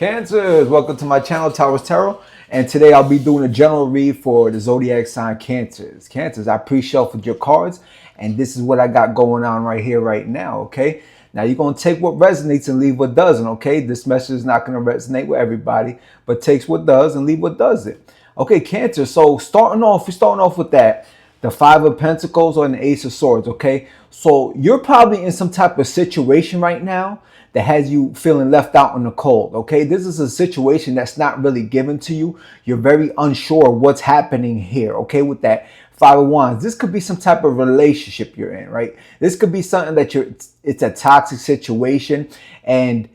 Cancers, welcome to my channel, Towers Tarot. And today I'll be doing a general read for the zodiac sign Cancers. Cancers, I pre-shuffled your cards, and this is what I got going on right here, right now, okay? Now you're going to take what resonates and leave what doesn't, okay? This message is not going to resonate with everybody, but takes what does and leave what doesn't. Okay, Cancer, so we're starting off with that. The Five of Pentacles or the Ace of Swords, okay? So you're probably in some type of situation right now that has you feeling left out in the cold, okay? This is a situation that's not really given to you. You're very unsure what's happening here, okay, with that Five of Wands. This could be some type of relationship you're in, right? This could be something that it's a toxic situation. And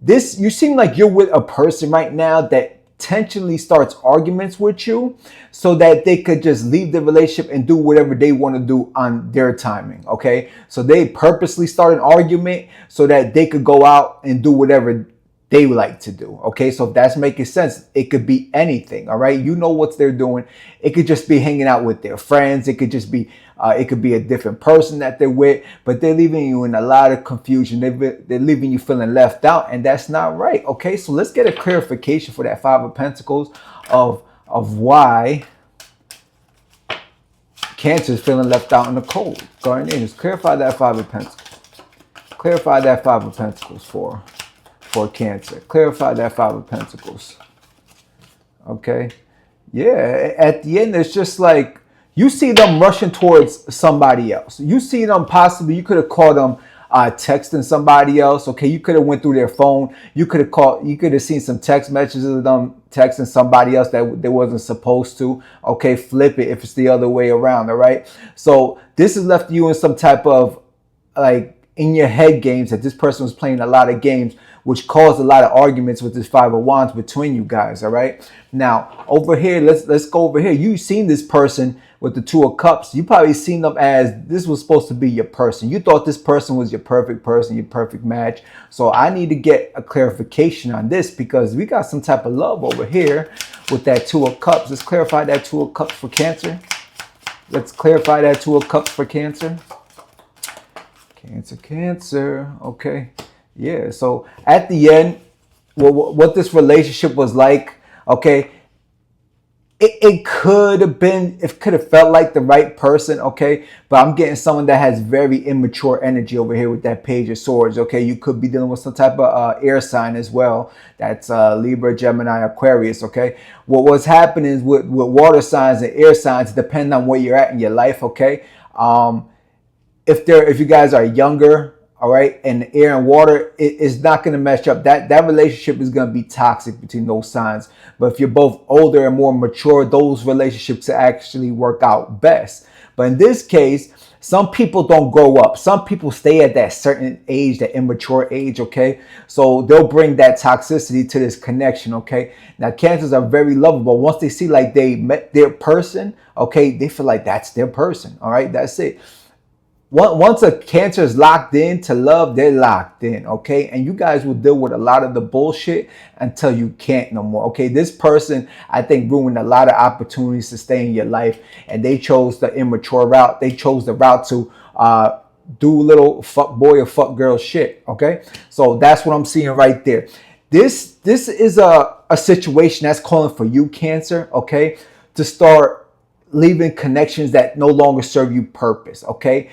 this, you seem like you're with a person right now that intentionally starts arguments with you so that they could just leave the relationship and do whatever they want to do on their timing, okay? So they purposely start an argument so that they could go out and do whatever they like to do, okay? So if that's making sense, it could be anything, all right? You know what they're doing. It could just be hanging out with their friends. It could just be it could be a different person that they're with, but they're leaving you in a lot of confusion. They're leaving you feeling left out, and that's not right, okay? So let's get a clarification for that Five of Pentacles of why Cancer is feeling left out in the cold. Guardian Angels, clarify that Five of Pentacles. Clarify that Five of Pentacles for Cancer. Clarify that Five of Pentacles. Okay. Yeah, at the end, it's just like you see them rushing towards somebody else. You see them possibly, you could have called them texting somebody else. Okay, you could have went through their phone. You could have seen some text messages of them texting somebody else that they wasn't supposed to. Okay, flip it if it's the other way around, all right? So this has left you in some type of like in your head games that this person was playing a lot of games, which caused a lot of arguments with this Five of Wands between you guys, all right? Now, over here, let's go over here. You've seen this person with the Two of Cups. You probably seen them as this was supposed to be your person. You thought this person was your perfect person, your perfect match. So I need to get a clarification on this because we got some type of love over here with that Two of Cups. Let's clarify that Two of Cups for Cancer. Let's clarify that Two of Cups for Cancer. Cancer, okay. Yeah, so at the end, what this relationship was like, okay, it could have felt like the right person, okay, but I'm getting someone that has very immature energy over here with that Page of Swords, okay. You could be dealing with some type of air sign as well. That's Libra, Gemini, Aquarius, okay. What's happening is with water signs and air signs, depending on where you're at in your life, okay. If you guys are younger, all right, and air and water, it's not going to mesh up. That relationship is going to be toxic between those signs. But if you're both older and more mature, those relationships actually work out best. But in this case, some people don't grow up. Some people stay at that certain age, that immature age, okay? So they'll bring that toxicity to this connection, okay? Now, Cancers are very lovable. Once they see like they met their person, okay, they feel like that's their person, all right? That's it. Once a Cancer is locked in to love, they're locked in, okay? And you guys will deal with a lot of the bullshit until you can't no more, okay? This person, I think, ruined a lot of opportunities to stay in your life, and they chose the immature route. They chose the route to do little fuck boy or fuck girl shit, okay? So that's what I'm seeing right there. This is a situation that's calling for you, Cancer, okay, to start leaving connections that no longer serve you purpose, okay?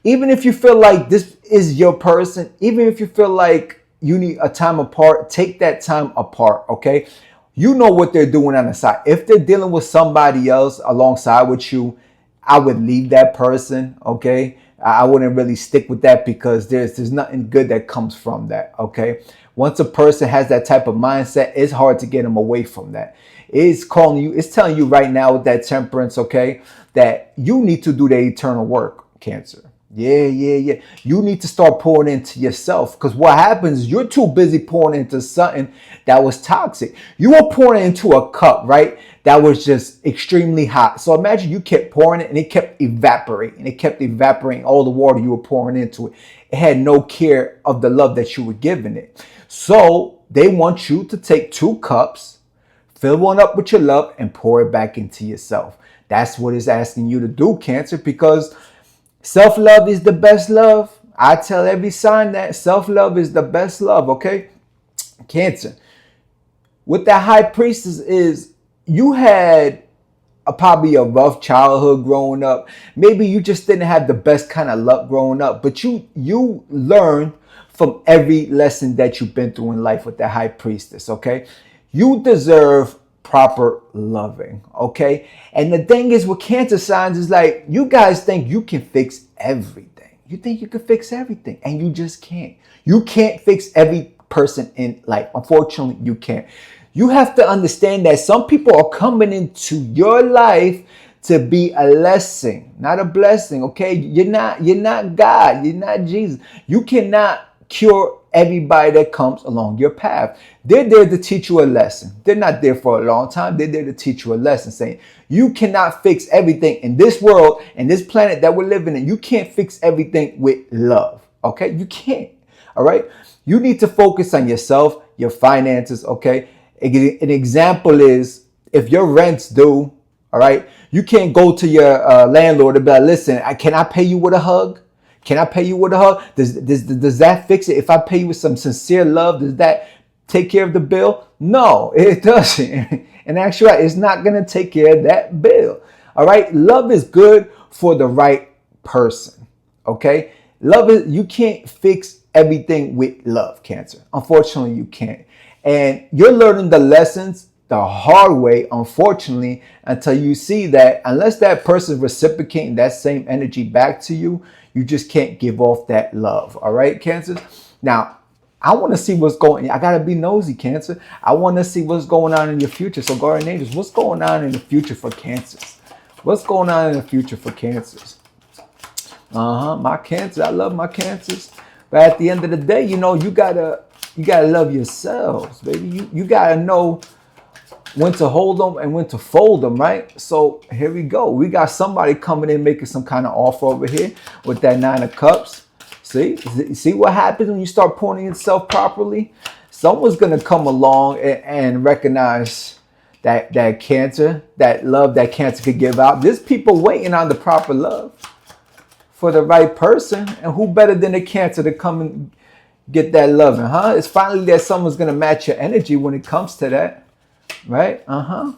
Even if you feel like this is your person, even if you feel like you need a time apart, take that time apart, okay? You know what they're doing on the side. If they're dealing with somebody else alongside with you, I would leave that person, okay? I wouldn't really stick with that because there's nothing good that comes from that, okay? Once a person has that type of mindset, it's hard to get them away from that. It's calling you, it's telling you right now with that Temperance, okay, that you need to do the eternal work, Cancer. Yeah. You need to start pouring into yourself because what happens is you're too busy pouring into something that was toxic. You were pouring into a cup, right? That was just extremely hot. So imagine you kept pouring it and it kept evaporating. It kept evaporating all the water you were pouring into it. It had no care of the love that you were giving it. So they want you to take 2 cups, fill one up with your love and pour it back into yourself. That's what it's asking you to do, Cancer, because self-love is the best love. I tell every sign that self-love is the best love, okay? Cancer, What that high priestess is, you had probably a rough childhood growing up. Maybe you just didn't have the best kind of luck growing up, but you learned from every lesson that you've been through in life with that high priestess, okay? You deserve proper loving, okay? And the thing is with Cancer signs is like, you guys think you can fix everything. You think you can fix everything, and you just can't. You can't fix every person in life. Unfortunately, you can't. You have to understand that some people are coming into your life to be a lesson, not a blessing. Okay, you're not God. You're not Jesus. You cannot cure everybody that comes along your path. They're there to teach you a lesson. They're not there for a long time. They're there to teach you a lesson, saying you cannot fix everything in this world and this planet that we're living in. You can't fix everything with love. Okay, you can't. All right, you need to focus on yourself, your finances. Okay. An example is if your rent's due, all right, you can't go to your landlord and be like, listen, can I pay you with a hug? Can I pay you with a hug? Does that fix it? If I pay you with some sincere love, does that take care of the bill? No, it doesn't. In actuality, it's not going to take care of that bill. All right, love is good for the right person. Okay, love is, you can't fix everything with love, Cancer. Unfortunately, you can't. And you're learning the lessons the hard way, unfortunately, until you see that unless that person is reciprocating that same energy back to you, you just can't give off that love. All right, Cancers? Now, I want to see what's going on. I got to be nosy, Cancer. I want to see what's going on in your future. So, guardian angels, what's going on in the future for Cancers? What's going on in the future for Cancers? My Cancers. I love my Cancers. But at the end of the day, you know, you gotta love yourselves, baby. You gotta know when to hold them and when to fold them, right? So here we go. We got somebody coming in making some kind of offer over here with that 9 of Cups. See what happens when you start pointing yourself properly? Someone's gonna come along and recognize that Cancer, that love that Cancer could give out. There's people waiting on the proper love for the right person, and who better than the Cancer to come and get that loving, huh? It's finally that someone's gonna match your energy when it comes to that, right? All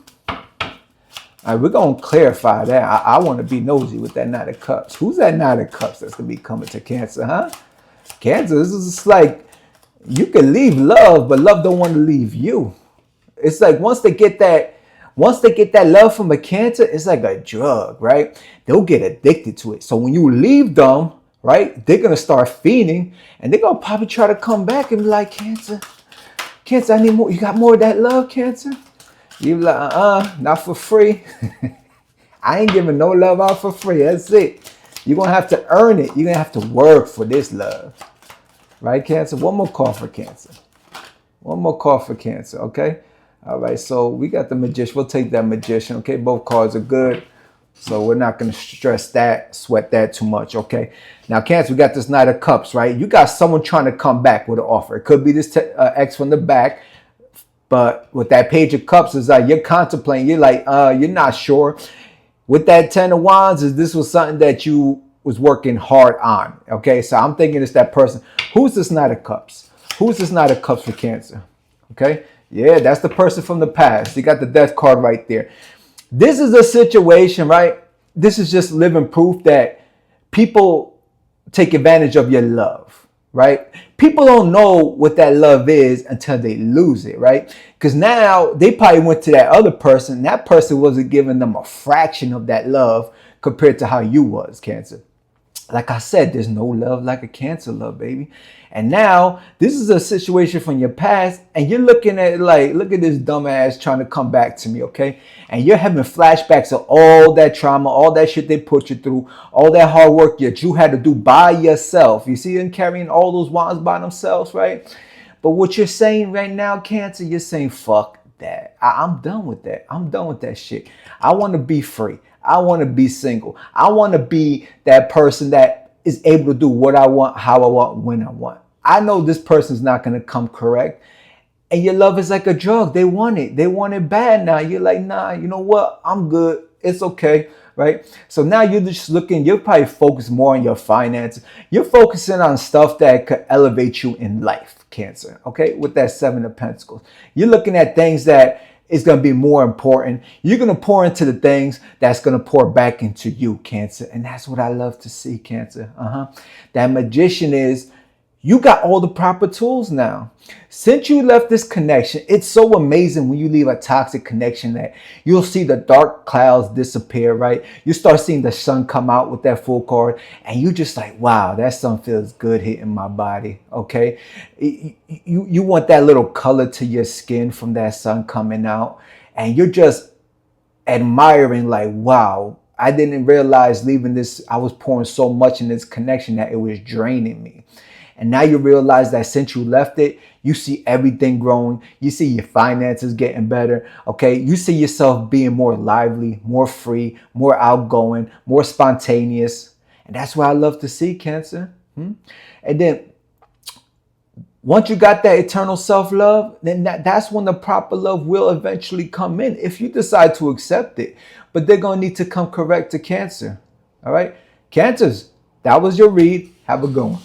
right, we're gonna clarify that. I want to be nosy with that 9 of Cups. Who's that 9 of Cups that's gonna be coming to Cancer, huh? Cancer, this is just like you can leave love, but love don't want to leave you. It's like once they get that love from a Cancer, it's like a drug, right? They'll get addicted to it. So when you leave them, right, they're gonna start feeding, and they're gonna probably try to come back and be like, Cancer, I need more. You got more of that love, Cancer? You be like, not for free. I ain't giving no love out for free. That's it. You're gonna have to earn it. You're gonna have to work for this love, right, Cancer? One more call for Cancer. One more call for Cancer. Okay. All right. So we got the Magician. We'll take that Magician. Okay. Both cards are good. So we're not going to sweat that too much, okay? Now, Cancer, we got this 9 of Cups, right? You got someone trying to come back with an offer. It could be this ex from the back, but with that Page of Cups, it's like you're contemplating. You're like, you're not sure. With that 10 of Wands, this was something that you was working hard on, okay? So I'm thinking it's that person. Who's this 9 of Cups? Who's this 9 of Cups for Cancer, okay? Yeah, that's the person from the past. You got the Death card right there. This is a situation, right? This is just living proof that people take advantage of your love, right? People don't know what that love is until they lose it, right? Because now they probably went to that other person. And that person wasn't giving them a fraction of that love compared to how you was, Cancer. Like I said, there's no love like a Cancer love, baby. And now this is a situation from your past, and you're looking at it like, look at this dumbass trying to come back to me, okay? And you're having flashbacks of all that trauma, all that shit they put you through, all that hard work that you had to do by yourself. You see them carrying all those wands by themselves, right? But what you're saying right now, Cancer, you're saying, fuck that. I'm done with that. I'm done with that shit. I want to be free. I want to be single. I want to be that person that is able to do what I want, how I want, when I want. I know this person's not going to come correct. And your love is like a drug. They want it. They want it bad now. You're like, nah, you know what? I'm good. It's okay. Right? So now you're just looking, you're probably focused more on your finances. You're focusing on stuff that could elevate you in life, Cancer, okay, with that Seven of Pentacles. You're looking at things that is going to be more important. You're going to pour into the things that's going to pour back into you, Cancer. And that's what I love to see, Cancer. That Magician is, you got all the proper tools now. Since you left this connection, it's so amazing when you leave a toxic connection that you'll see the dark clouds disappear, right? You start seeing the sun come out with that full card, and you just like, wow, that sun feels good hitting my body, okay? You want that little color to your skin from that sun coming out, and you're just admiring like, wow, I didn't realize leaving this, I was pouring so much in this connection that it was draining me. And now you realize that since you left it, you see everything growing. You see your finances getting better. Okay. You see yourself being more lively, more free, more outgoing, more spontaneous. And that's what I love to see, Cancer. And then once you got that eternal self-love, then that's when the proper love will eventually come in if you decide to accept it. But they're going to need to come correct to Cancer. All right. Cancers, that was your read. Have a good one.